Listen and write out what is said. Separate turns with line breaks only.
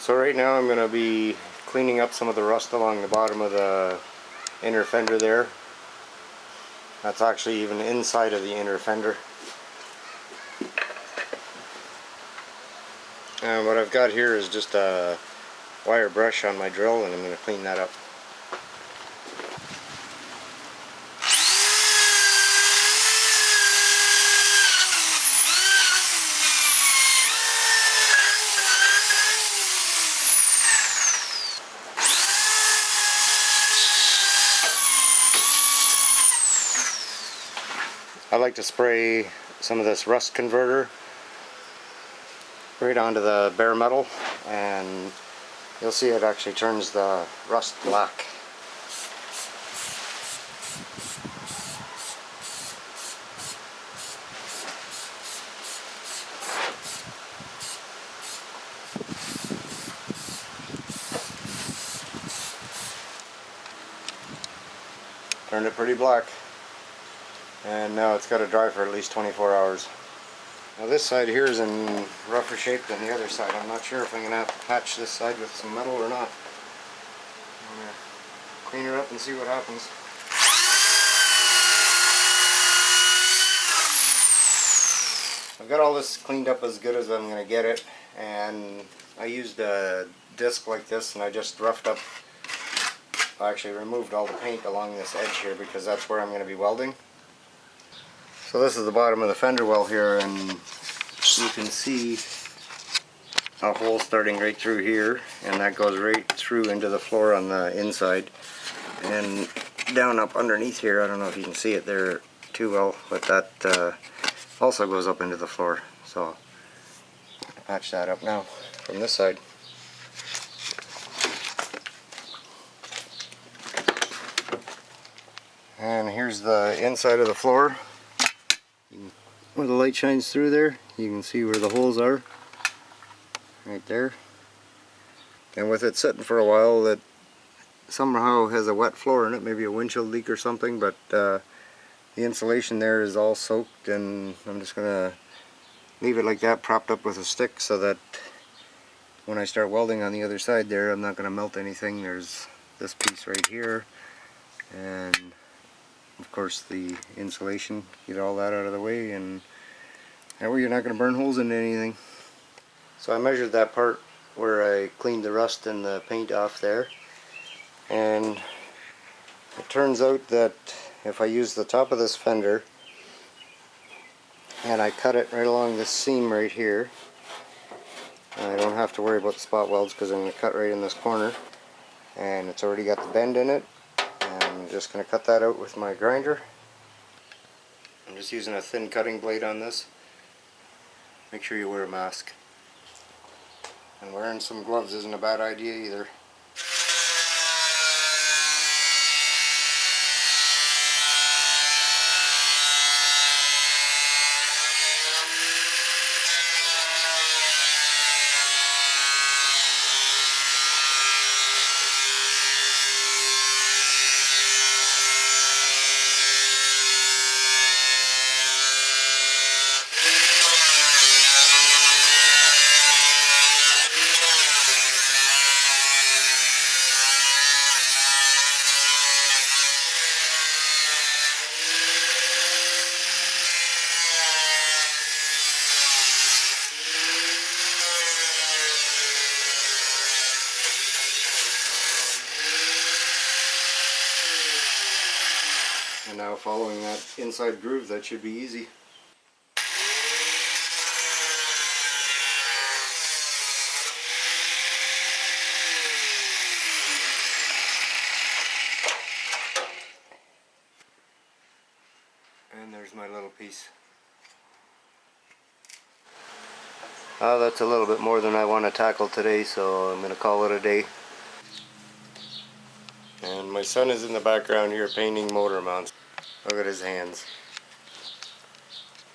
So right now I'm going to be cleaning up some of the rust along the bottom of the inner fender there. That's actually even inside of the inner fender. And what I've got here is just a wire brush on my drill, and I'm going to clean that up. I like to spray some of this rust converter right onto the bare metal, and you'll see it actually turns the rust black. Turned it pretty black, and now it's got to dry for at least 24 hours. Now this side here is in rougher shape than the other side. I'm not sure if I'm going to have to patch this side with some metal or not. I'm going to clean her up and see what happens. I've got all this cleaned up as good as I'm going to get it, and I used a disc like this, and I just roughed up, I actually removed all the paint along this edge here because that's where I'm going to be welding. So this is the bottom of the fender well here, and you can see a hole starting right through here, and that goes right through into the floor on the inside and down up underneath here. I don't know if you can see it there too well, but that also goes up into the floor. So I'll patch that up now from this side. And here's the inside of the floor. Where the light shines through there, you can see where the holes are. Right there. And with it sitting for a while, it somehow has a wet floor in it, maybe a windshield leak or something, but the insulation there is all soaked, and I'm just going to leave it like that, propped up with a stick, so that when I start welding on the other side there, I'm not going to melt anything. There's this piece right here, and of course the insulation, get all that out of the way, and that way you're not going to burn holes into anything. So I measured that part where I cleaned the rust and the paint off there, and it turns out that if I use the top of this fender and I cut it right along this seam right here, I don't have to worry about the spot welds because I'm going to cut right in this corner, and it's already got the bend in it. I'm just going to cut that out with my grinder. I'm just using a thin cutting blade on this. Make sure you wear a mask. And wearing some gloves isn't a bad idea either. And now following that inside groove, that should be easy. And there's my little piece. That's a little bit more than I want to tackle today, so I'm going to call it a day. And my son is in the background here painting motor mounts. Look at his hands.